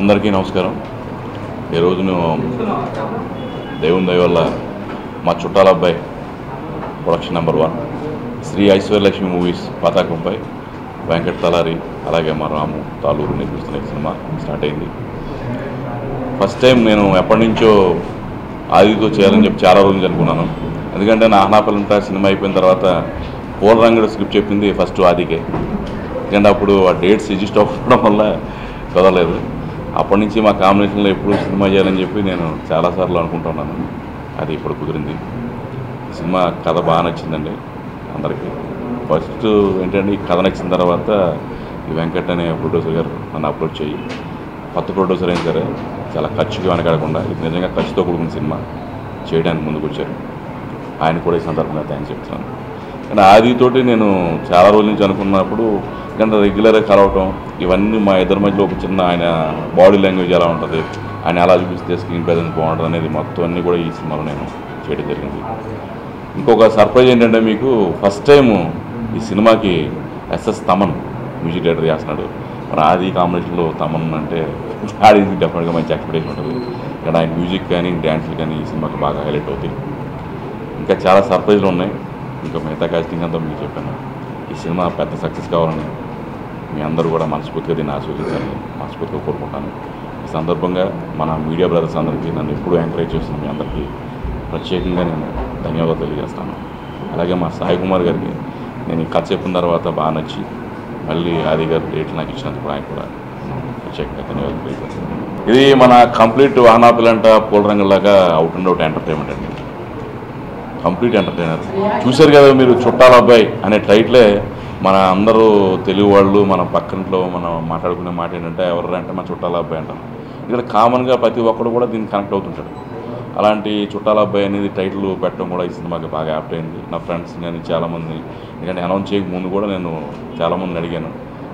అందరికీ నమస్కారం. ఈరోజు మేము దేవుని దయ వల్ల మా చుట్టాల అబ్బాయి production number 1 Sri Aishwaryalakshmi movies పతాకంపై వెంకట్ తలారి అలాగే మా రాము తాలూరు నిర్మిస్తున్న సినిమా స్టార్ట్ అయింది. ఫస్ట్ టైం నేను ఎప్పటి నుంచో ఆదితో చేయాలని చెప్పి చాలా రోజులు అనుకున్నాను. ఎందుకంటే నా ఆహ్నాపలంతా సినిమా అయిపోయిన తర్వాత పూల రంగుడు స్క్రిప్ట్ చెప్పింది ఫస్ట్ ఆదికే. ఎందుకంటే అప్పుడు ఆ డేట్స్ రిజిస్టర్ అవ్వడం వల్ల కుదరలేదు. అప్పటి నుంచి మా కాంబినేషన్లో ఎప్పుడు సినిమా చేయాలని చెప్పి నేను చాలాసార్లు అనుకుంటున్నాను. అది ఇప్పుడు కుదిరింది. సినిమా కథ బాగా నచ్చిందండి అందరికీ. ఫస్ట్ ఏంటంటే ఈ కథ నచ్చిన తర్వాత ఈ వెంకట్ అనే ప్రొడ్యూసర్ గారు నన్ను అప్రోచ్ చేయి, కొత్త ప్రొడ్యూసర్ అయిన సరే చాలా ఖర్చుకి వెనకాడకుండా ఇది నిజంగా ఖర్చుతో కూడుకున్న సినిమా చేయడానికి ముందుకు వచ్చారు. ఆయన కూడా ఈ సందర్భంగా థ్యాంక్స్ చెప్తున్నాను. కానీ ఆదితోటి నేను చాలా రోజుల నుంచి అనుకున్నప్పుడు ఎందుకంటే రెగ్యులర్గా కలవటం ఇవన్నీ మా ఇద్దరి మధ్యలో ఒక చిన్న ఆయన బాడీ లాంగ్వేజ్ ఎలా ఉంటుంది, ఆయన ఎలా చూపిస్తే స్క్రీన్ ప్రెజెన్స్ బాగుంటుంది అనేది మొత్తం అన్నీ కూడా ఈ సినిమాలో నేను చేయడం జరిగింది. ఇంకొక సర్ప్రైజ్ ఏంటంటే మీకు ఫస్ట్ టైం ఈ సినిమాకి ఎస్ఎస్ తమన్ మ్యూజిక్ డైరెక్టర్ చేస్తున్నాడు. మన ఆది కాంబినేషన్లో తమన్ అంటే ఆడికి డెఫినెట్గా మంచి ఎక్స్పెక్టేషన్ ఉంటుంది. ఇక్కడ ఆయన మ్యూజిక్ కానీ డ్యాన్స్లు కానీ ఈ సినిమాకి బాగా హైలైట్ అవుతాయి. ఇంకా చాలా సర్ప్రైజ్లు ఉన్నాయి. ఇంకా మిగతా కాస్టింగ్ అంతా మీకు చెప్పాను. ఈ సినిమా పెద్ద సక్సెస్ కావాలని మీ అందరూ కూడా మనస్ఫూర్తిగా దీన్ని ఆశీర్వదించాలని మనస్ఫూర్తిగా కోరుకుంటాను. ఈ సందర్భంగా మన మీడియా బ్రదర్స్ అందరికీ నన్ను ఎప్పుడూ ఎంకరేజ్ చేస్తున్న మీ అందరికీ ప్రత్యేకంగా నేను ధన్యవాదాలు తెలియజేస్తాను. అలాగే మా సాయి కుమార్ గారికి నేను ఈ కథ చెప్పిన తర్వాత బాగా నచ్చి మళ్ళీ ఆది గారు డేట్లు నాకు ఇచ్చినందుకు ఆయన కూడా ప్రత్యేకంగా ధన్యవాదాలు తెలియజేస్తాను. ఇది మన కంప్లీట్ ఆనాపిలంట పూల రంగులాగా అవుట్ అండ్ అవుట్ ఎంటర్టైన్మెంట్ అండి. Complete entertainer. చూశారు కదా మీరు చుట్టాల అబ్బాయి అనే టైటిలే మన అందరూ తెలుగు వాళ్ళు మన పక్కనలో మనం మాట్లాడుకునే మాట ఏంటంటే ఎవరంటే మన చుట్టాల అబ్బాయి అంటారు. ఇక్కడ కామన్గా ప్రతి ఒక్కరు కూడా దీనికి కనెక్ట్ అవుతుంటాడు. అలాంటి చుట్టాల అబ్బాయి అనేది టైటిల్ పెట్టడం కూడా ఈ సినిమాకి బాగా యాప్ట్ అయింది. నా ఫ్రెండ్స్ కానీ చాలామంది ఎందుకంటే అనౌన్స్ చేయక ముందు కూడా నేను చాలామందిని అడిగాను.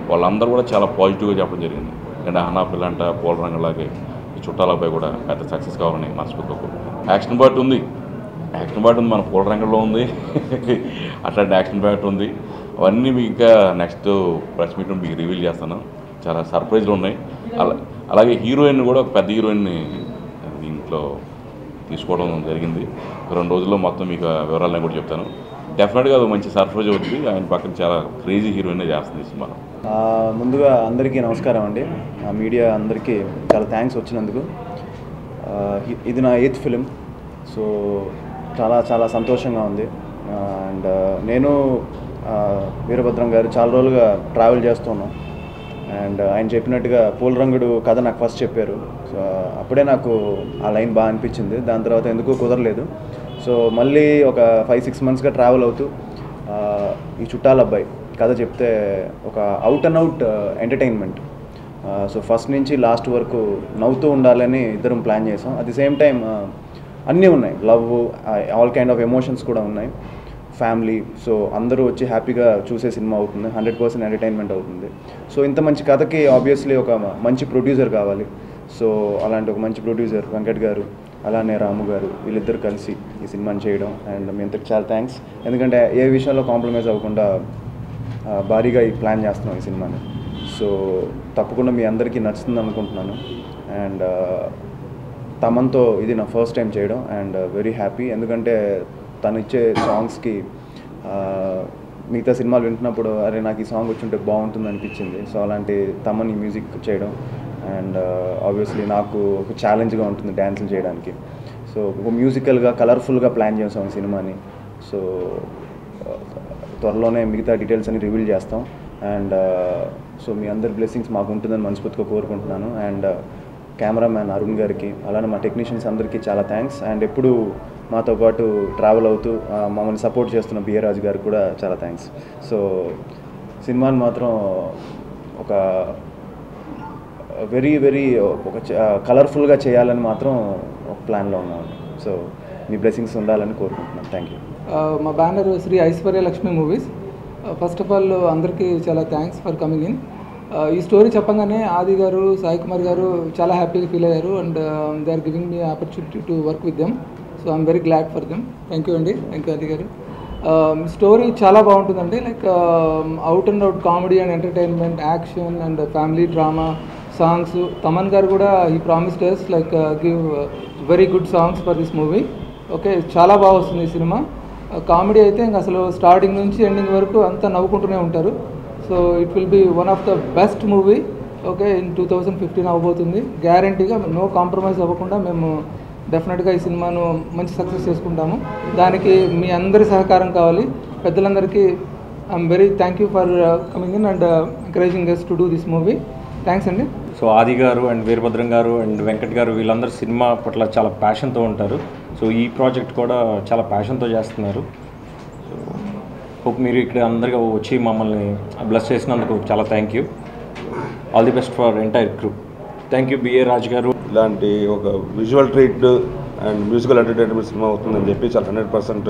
వాళ్ళందరూ కూడా చాలా పాజిటివ్గా చెప్పడం జరిగింది. ఎందుకంటే అన్నా పిల్లంట పూల రంగులాగే ఈ చుట్టాల అబ్బాయి కూడా పెద్ద సక్సెస్ కావాలని మనస్ఫూర్తిగా కోరుకుంటున్నాను. యాక్షన్ పార్ట్ ఉంది మన పూల రంగంలో ఉంది. అట్లాంటి యాక్షన్ పార్ట్ ఉంది. అవన్నీ మీకు ఇంకా నెక్స్ట్ ప్రెస్ మీట్లో మీకు రివీల్ చేస్తాను. చాలా సర్ప్రైజ్లు ఉన్నాయి. అలాగే హీరోయిన్ కూడా ఒక పెద్ద హీరోయిన్ని దీంట్లో తీసుకోవడం జరిగింది. 2 రోజుల్లో మొత్తం మీకు వివరాలను కూడా చెప్తాను. డెఫినెట్గా అది మంచి సర్ప్రైజ్ అవుతుంది. ఆయన పక్కన చాలా క్రేజీ హీరోయిన్ చేస్తుంది ఈ సినిమాలో. ముందుగా అందరికీ నమస్కారం అండి. మీడియా అందరికీ చాలా థ్యాంక్స్ వచ్చినందుకు. ఇది నా 8th ఫిలిం. సో చాలా చాలా సంతోషంగా ఉంది. అండ్ నేను వీరభద్రం గారు చాలా రోజులుగా ట్రావెల్ చేస్తున్నాం. అండ్ ఆయన చెప్పినట్టుగా పూల రంగుడు కథ నాకు ఫస్ట్ చెప్పారు. సో అప్పుడే నాకు ఆ లైన్ బాగా అనిపించింది. దాని తర్వాత ఎందుకు కుదరలేదు. సో మళ్ళీ ఒక 5-6 మంత్స్గా ట్రావెల్ అవుతూ ఈ చుట్టాల అబ్బాయి కథ చెప్తే ఒక out and out entertainment. So first నుంచి లాస్ట్ వరకు నవ్వుతూ ఉండాలని ఇద్దరం ప్లాన్ చేసాం. అట్ ది సేమ్ టైం అన్నీ ఉన్నాయి. Love, all kind of emotions కూడా ఉన్నాయి. ఫ్యామిలీ. సో అందరూ వచ్చి హ్యాపీగా చూసే సినిమా అవుతుంది. 100% ఎంటర్టైన్మెంట్ అవుతుంది. సో ఇంత మంచి కథకి ఆబ్వియస్లీ ఒక మంచి ప్రొడ్యూసర్ కావాలి. సో అలాంటి ఒక మంచి ప్రొడ్యూసర్ వెంకట్ గారు అలానే రాము గారు వీళ్ళిద్దరు కలిసి ఈ సినిమాని చేయడం అండ్ మీ అందరికి చాలా థ్యాంక్స్. ఎందుకంటే ఏ విషయంలో కాంప్రమైజ్ అవ్వకుండా భారీగా ఈ ప్లాన్ చేస్తున్నాం ఈ సినిమాని. సో తప్పకుండా మీ అందరికీ నచ్చుతుంది అనుకుంటున్నాను. అండ్ తమన్తో ఇది నా ఫస్ట్ టైం చేయడం అండ్ వెరీ హ్యాపీ. ఎందుకంటే తను ఇచ్చే సాంగ్స్కి మిగతా సినిమాలు వింటున్నప్పుడు అరే నాకు ఈ సాంగ్ వచ్చి ఉంటే బాగుంటుంది అనిపించింది. సో అలాంటి తమన్ ఈ మ్యూజిక్ చేయడం అండ్ ఆబ్వియస్లీ నాకు ఒక ఛాలెంజ్గా ఉంటుంది డ్యాన్సులు చేయడానికి. సో ఒక మ్యూజికల్గా కలర్ఫుల్గా ప్లాన్ చేసాం ఈ సినిమాని. సో త్వరలోనే మిగతా డీటెయిల్స్ అన్ని రివీల్ చేస్తాం. అండ్ సో మీ అందరి బ్లెస్సింగ్స్ మాకు ఉంటుందని మనస్ఫూర్తిగా కోరుకుంటున్నాను. అండ్ కెమెరామ్యాన్ అరుణ్ గారికి అలానే మా టెక్నీషియన్స్ అందరికీ చాలా థ్యాంక్స్. అండ్ ఎప్పుడు మాతో పాటు ట్రావెల్ అవుతూ మమ్మల్ని సపోర్ట్ చేస్తున్న బిఏ రాజు గారికి కూడా చాలా థ్యాంక్స్. సో సినిమాని మాత్రం ఒక వెరీ ఒక కలర్ఫుల్గా చేయాలని మాత్రం ఒక ప్లాన్లో ఉన్నాను. సో మీ బ్లెస్సింగ్స్ ఉండాలని కోరుకుంటున్నాను. Thank you. మా banner Shri Aishwaryalakshmi Movies. First of all అందరికీ చాలా థ్యాంక్స్ ఫర్ కమింగ్ ఇన్. ఈ స్టోరీ చెప్పగానే ఆది గారు సాయి కుమార్ గారు చాలా హ్యాపీగా ఫీల్ అయ్యారు. And they are giving me opportunity to work with them. So I'm very glad for them. Thank you అండి. థ్యాంక్ యూ ఆది గారు. స్టోరీ చాలా బాగుంటుందండి. Like out and out comedy and entertainment, action and family drama. Songs. Thaman గారు కూడా ఈ promised us like give very good songs for this movie. Okay, చాలా బాగా వస్తుంది ఈ సినిమా. కామెడీ అయితే ఇంకా అసలు స్టార్టింగ్ నుంచి ఎండింగ్ వరకు అంతా నవ్వుకుంటూనే ఉంటారు. So it will be one of the best movie. Okay, in 2015 అవ్వబోతుంది. గ్యారంటీగా నో కాంప్రమైజ్ అవ్వకుండా మేము డెఫినెట్గా ఈ సినిమాను మంచి సక్సెస్ చేసుకుంటాము. దానికి మీ అందరి సహకారం కావాలి. పెద్దలందరికీ I'm very thank you for coming in and encouraging us to do this movie. Thanks అండి. సో ఆది గారు అండ్ వీరభద్రం గారు అండ్ వెంకట్ గారు వీళ్ళందరూ సినిమా పట్ల చాలా ప్యాషన్తో ఉంటారు. సో ఈ ప్రాజెక్ట్ కూడా చాలా ప్యాషన్తో చేస్తున్నారు. సో హోప్ మీరు ఇక్కడ అందరిగా వచ్చి మమ్మల్ని బ్లెస్ చేసినందుకు చాలా thank you. All the best for entire crew. Thank you BA Raj గారు. ఇలాంటి ఒక visual treat and musical entertainment సినిమా అవుతుందని చెప్పి చాలా 100%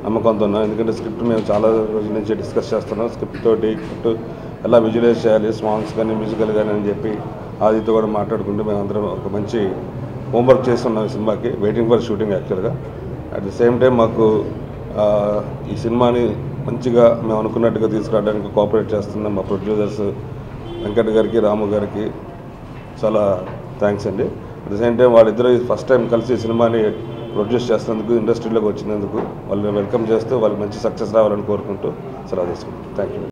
నమ్మకంతో ఉన్నాం. ఎందుకంటే స్క్రిప్ట్ మేము చాలా రోజుల నుంచి డిస్కస్ చేస్తున్నాం. స్క్రిప్ట్ ఎలా విజువలైజ్ చేయాలి, సాంగ్స్ కానీ మ్యూజికల్ కానీ అని చెప్పి ఆదితో కూడా మాట్లాడుకుంటూ మేము అందరం ఒక మంచి హోంవర్క్ చేస్తున్నాం ఈ సినిమాకి. వెయిటింగ్ ఫర్ షూటింగ్ యాక్చువల్గా. అట్ ది సేమ్ టైం మాకు ఈ సినిమాని మంచిగా మేము అనుకున్నట్టుగా తీసుకురావడానికి కోఆపరేట్ చేస్తున్న మా ప్రొడ్యూసర్స్ వెంకట్ గారికి, రాము గారికి చాలా థ్యాంక్స్ అండి. అట్ ది సేమ్ టైం వాళ్ళిద్దరూ ఫస్ట్ టైం కలిసి ఈ సినిమాని ప్రొడ్యూస్ చేసినందుకు, ఇండస్ట్రీలోకి వచ్చినందుకు వాళ్ళని వెల్కమ్ చేస్తూ వాళ్ళకి మంచి సక్సెస్ రావాలని కోరుకుంటూ సలహా తీసుకుంటాం. Thank you.